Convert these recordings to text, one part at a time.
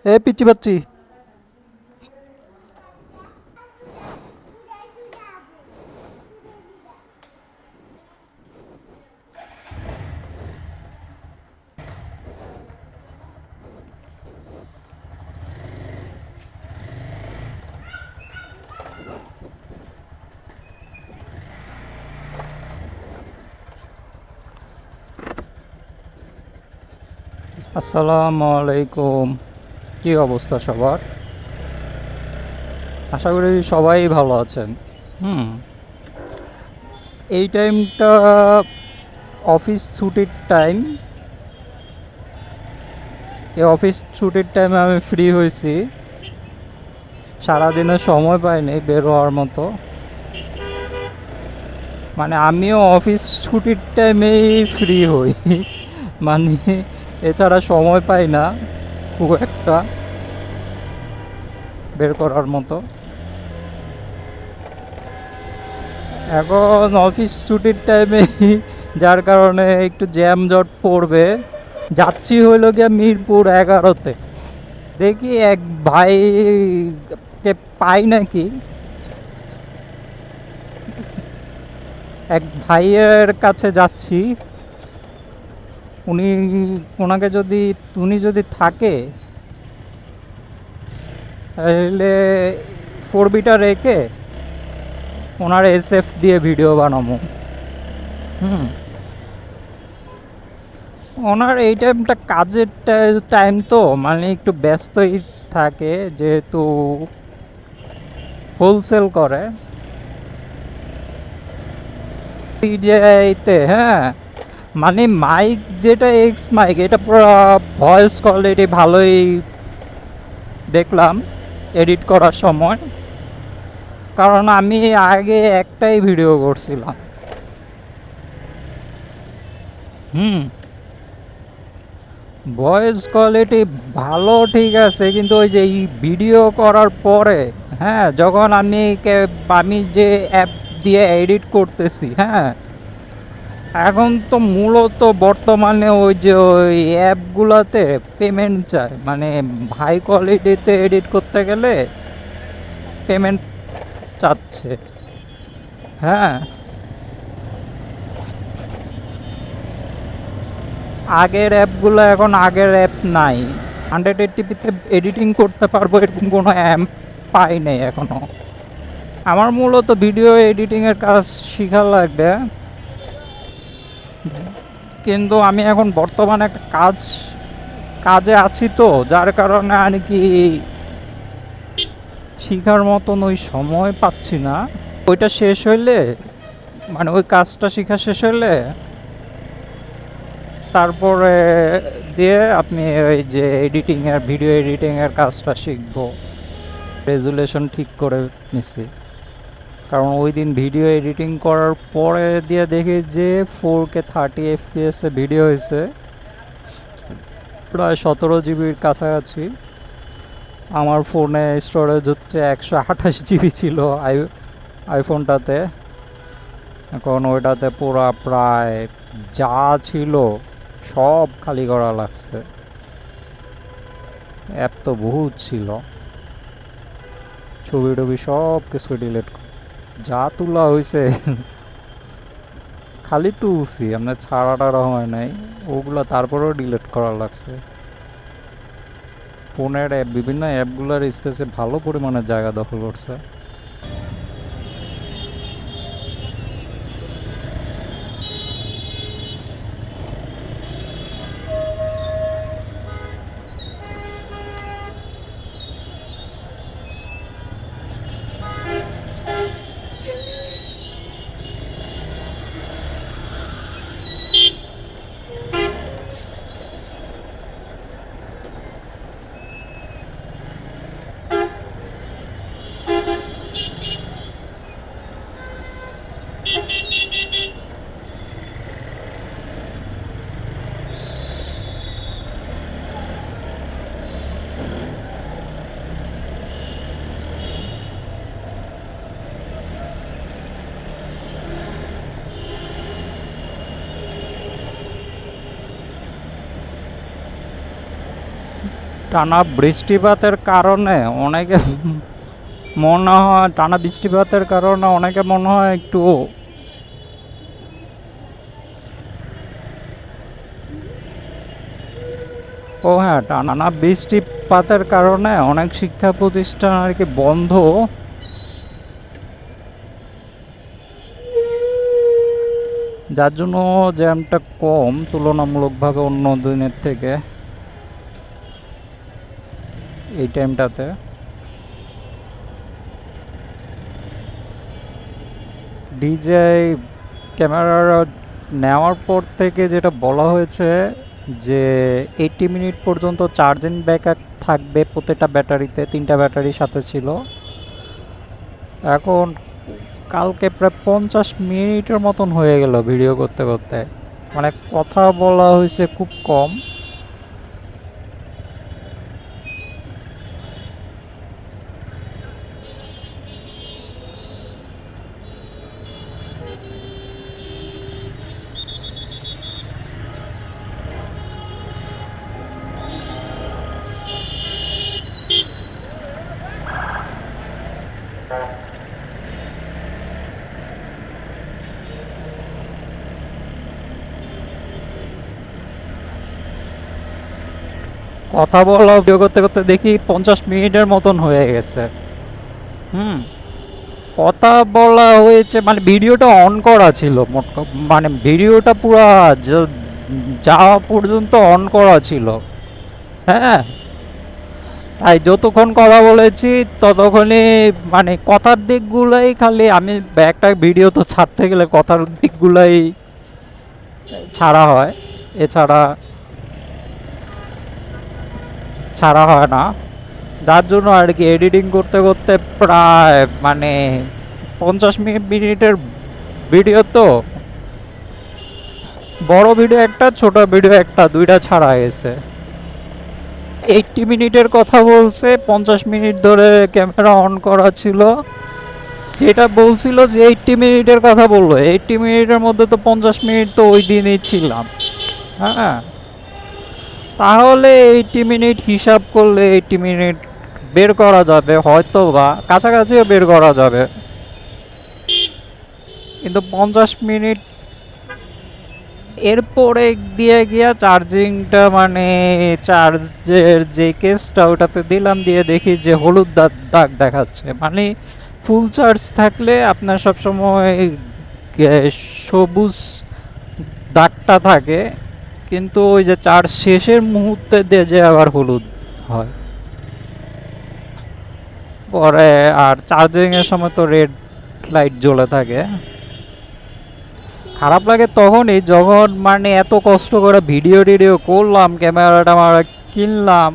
এ পিচ্ছি পাচ্ছি। আসসালামু আলাইকুম। কী অবস্থা সবার? আশা করি সবাই ভালো আছেন। হুম এই টাইমটা অফিস ছুটির টাইম। এই অফিস ছুটির টাইমে আমি ফ্রি হয়েছি। সারাদিনে সময় পাইনি বের হওয়ার মতো। মানে আমিও অফিস ছুটির টাইমেই ফ্রি হই। মানে এছাড়া সময় পাই না খুব একটা বের করার মতো। এখন অফিস ছুটির টাইমে যার কারণে একটু জ্যাম জট পড়বে। যাচ্ছি হইল গিয়া মিরপুর 11-তে। দেখি এক ভাইকে পাই নাকি। এক ভাইয়ের কাছে যাচ্ছি। উনি ওনাকে যদি উনি যদি থাকে তাহলে 4বিটা রেখে ওনার SF দিয়ে ভিডিও বানাবো। হুম ওনার এই টাইমটা কাজের টাইম তো মানে একটু ব্যস্তই থাকে, যেহেতু হোলসেল করে ডিজেতে। হ্যাঁ মানে মাইক যেটা এক্স মাইক, এটা পুরো ভয়েস কোয়ালিটি ভালোই দেখলাম এডিট করার সময়। কারণ আমি আগে একটাই ভিডিও করছিলাম। হুম ভয়েস কোয়ালিটি ভালো ঠিক আছে, কিন্তু ওই যে এই ভিডিও করার পরে, হ্যাঁ যখন আমি যে অ্যাপ দিয়ে এডিট করতেছি, হ্যাঁ এখন তো মূলত বর্তমানে ওই যে ওই অ্যাপগুলোতে পেমেন্ট চায়। মানে হাই কোয়ালিটিতে এডিট করতে গেলে পেমেন্ট চাচ্ছে। হ্যাঁ আগের অ্যাপগুলো এখন আগের অ্যাপ নাই। 180p-তে এডিটিং করতে পারবো এরকম কোনো অ্যাপ পাই নাই এখনও। আমার মূলত ভিডিও এডিটিংয়ের কাজ শেখা লাগবে, কিন্তু আমি এখন বর্তমানে একটা কাজে আছি তো, যার কারণে আর কি শেখার মতন ওই সময় পাচ্ছি না। ওইটা শেষ হইলে, মানে ওই কাজটা শেখা শেষ হইলে তারপরে দিয়ে আপনি ওই যে এডিটিংয়ের ভিডিও এডিটিংয়ের কাজটা শিখবো। রেজুলেশন ঠিক করে নিছি, কারণ ওই দিন ভিডিও এডিটিং করার পরে দিয়ে দেখি যে 4K 30 FPS ভিডিও হয়েছে, প্রায় 17 জিবির কাছাকাছি। আমার ফোনে স্টোরেজ হচ্ছে 128 জিবি ছিল আইফোনটাতে। এখন ওইটাতে পুরা প্রায় যা ছিল সব খালি করা লাগছে। অ্যাপ তো বহুত ছিল, ছবি টবি সব কিছু ডিলিট, যা তোলা হয়েছে খালি তুলছি, আপনার ছাড়া টাড়া হয় নাই ওগুলো, তারপরেও ডিলিট করা লাগছে। ফোনের অ্যাপ বিভিন্ন অ্যাপগুলোর স্পেসে ভালো পরিমাণে জায়গা দখল করছে। টানা বৃষ্টিপাতের কারণে অনেকে মনে হয় টানা বৃষ্টিপাতের কারণে অনেকে মনে হয় একটু ও হ্যাঁ, টানা বৃষ্টিপাতের কারণে অনেক শিক্ষা প্রতিষ্ঠান আর কি বন্ধ। যার জন্য জ্যামটা কম তুলনামূলকভাবে অন্য দিনের থেকে এই টাইমটাতে। ডিজিআই ক্যামেরা নেওয়ার পর থেকে যেটা বলা হয়েছে যে 80 মিনিট পর্যন্ত চার্জিং ব্যাকআপ থাকবে প্রত্যেকটা ব্যাটারিতে, 3টা ব্যাটারির সাথে ছিল। এখন কালকে প্রায় 50 মিনিটের মতন হয়ে গেল ভিডিও করতে করতে, মানে কথা বলা হয়েছে খুব কম। কথা বলা ভিডিও করতে করতে দেখি 50 মিনিটের মতন হয়ে গেছে। হুম, কথা বলা হয়েছে মানে ভিডিওটা অন করা ছিল, মানে ভিডিওটা পুরা যাওয়া পর্যন্ত অন করা ছিল। হ্যাঁ, তাই যতক্ষণ কথা বলেছি ততক্ষণই মানে কথার দিকগুলোই খালি আমি একটা ভিডিও তো ছাড়তে গেলে কথার দিকগুলোই ছাড়া হয়, এছাড়া ছাড়া হয় না। যার জন্য আর কি এডিটিং করতে করতে প্রায় মানে 50 মিনিটের ভিডিও তো, বড় ভিডিও একটা, ছোট ভিডিও একটা, দুইটা ছাড়া গেছে। 80 মিনিটের কথা বলছে, 50 মিনিট ধরে ক্যামেরা অন করা ছিল। যেটা বলছিল যে 80 মিনিটের কথা বললো, 80 মিনিটের মধ্যে তো 50 মিনিট তো ওই দিনই ছিলাম। হ্যাঁ, তাহলে 80 মিনিট হিসাব করলে 80 মিনিট বের করা যাবে, হয়তো বা কাছাকাছিও বের করা যাবে। কিন্তু 50 মিনিট এরপরে দিয়ে গিয়া চার্জিংটা মানে চার্জের যে কেসটা ওটাতে দিলাম, দিয়ে দেখি যে হলুদ দাগ দাগ দেখাচ্ছে। মানে ফুল চার্জ থাকলে আপনার সবসময় সবুজ দাগটা থাকে, কিন্তু ওই যে চার্জ শেষের মুহূর্তে দিয়ে যে আবার হলুদ হয় পরে। আর চার্জিংয়ের সময় তো রেড লাইট জ্বলে থাকে। খারাপ লাগে তখনই যখন মানে এত কষ্ট করে ভিডিও টিডিও করলাম, ক্যামেরাটা আমার কিনলাম,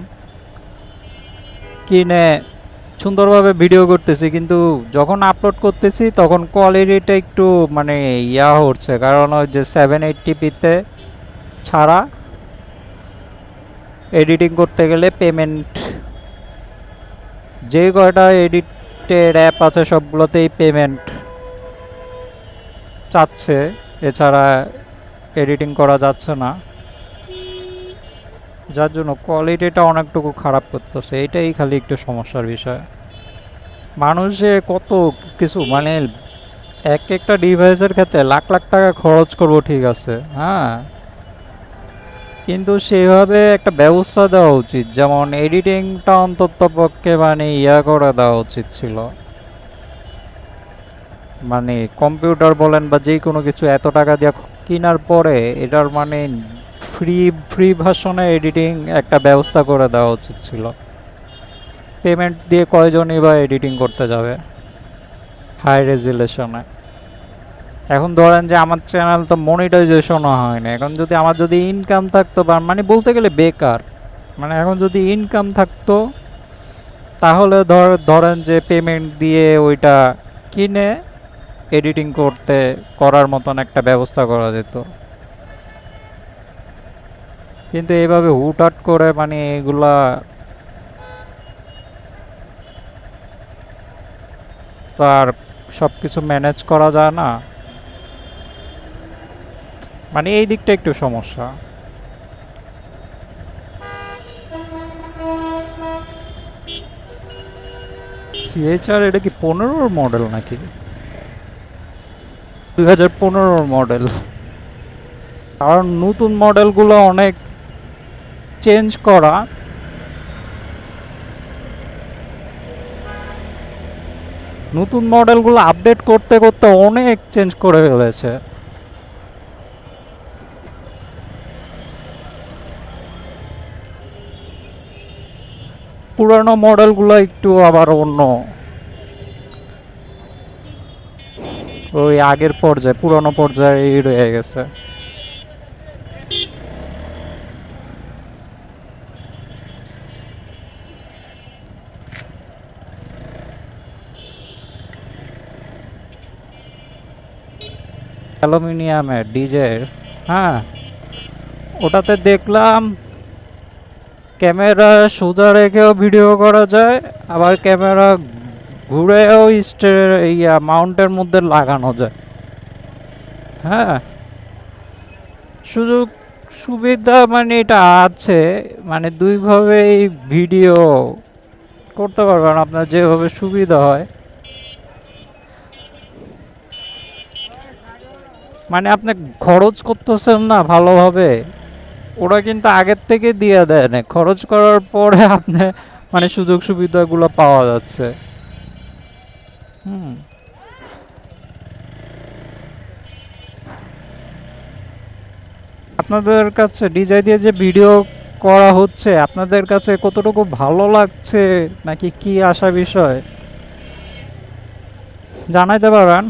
কিনে সুন্দরভাবে ভিডিও করতেছি, কিন্তু যখন আপলোড করতেছি তখন কোয়ালিটিটা একটু মানে ইয়া হচ্ছে, কারণ ওই যে 780pতে ছাড়া এডিটিং করতে গেলে পেমেন্ট, যে কয়টা এডিটের অ্যাপ আছে সবগুলোতেই পেমেন্ট চাচ্ছে, এছাড়া এডিটিং করা যাচ্ছে না। যার জন্য কোয়ালিটিটা অনেকটুকু খারাপ করতেছে, এটাই খালি একটু সমস্যার বিষয়। মানুষে কত কিছু মানে এক একটা ডিভাইসের ক্ষেত্রে লাখ লাখ টাকা খরচ করবো, ঠিক আছে, হ্যাঁ, কিন্তু সেভাবে একটা ব্যবস্থা দেওয়া উচিত, যেমন এডিটিংটা অন্তত পক্ষে মানে ইয়া করে দেওয়া উচিত ছিল। মানে কম্পিউটার বলেন বা যে কোনো কিছু এত টাকা দিয়ে কেনার পরে এটার মানে ফ্রি ফ্রি ভার্সনে এডিটিং একটা ব্যবস্থা করে দেওয়া উচিত ছিল। পেমেন্ট দিয়ে কয়জনই বা এডিটিং করতে যাবে হাই রেজুলেশনে? এখন ধরেন যে আমার চ্যানেল তো মনিটাইজেশনও হয়নি, এখন যদি আমার যদি ইনকাম থাকতো, বা মানে বলতে গেলে বেকার, মানে এখন যদি ইনকাম থাকতো তাহলে ধরেন যে পেমেন্ট দিয়ে ওইটা কিনে এডিটিং করার মতন একটা ব্যবস্থা করা যেত। কিন্তু এইভাবে হুটহাট করে মানে এগুলা তো আর সব কিছু ম্যানেজ করা যায় না, মানে এই দিকটা একটু সমস্যা। সিএইচআর এটা কি 15-র মডেল নাকি? 2015-র মডেল। কারণ নতুন মডেলগুলো অনেক চেঞ্জ করা। নতুন মডেলগুলো আপডেট করতে করতে অনেক চেঞ্জ করে ফেলেছে। পুরানো মডেলগুলো একটু আবার অন্য, ওই আগের পর্যায়ে, পুরানো পর্যায়ে রয়ে গেছে। অ্যালুমিনিয়ামের ডিজে, হ্যাঁ, ওটাতে দেখলাম ক্যামেরা সোজা রেখেও ভিডিও করা যায়, আবার ক্যামেরা ঘুরেও মাউন্টের মধ্যে লাগানো যায়। হ্যাঁ, সুযোগ সুবিধা মানে এটা আছে, মানে দুইভাবেই ভিডিও করতে পারবেন আপনার যেভাবে সুবিধা হয়। মানে আপনি খরচ করতেছেন না ভালোভাবে, ওরা কিন্তু আগের থেকে দিয়ে দেয় না, খরচ করার পরে আপনি মানে সুযোগ সুবিধাগুলো পাওয়া যাচ্ছে। হুম, আপনাদের কাছে ডিজাই দিয়ে যে ভিডিও করা হচ্ছে, আপনাদের কাছে কতটুকু ভালো লাগছে নাকি কি আশা বিষয় জানাইতে পারবেন।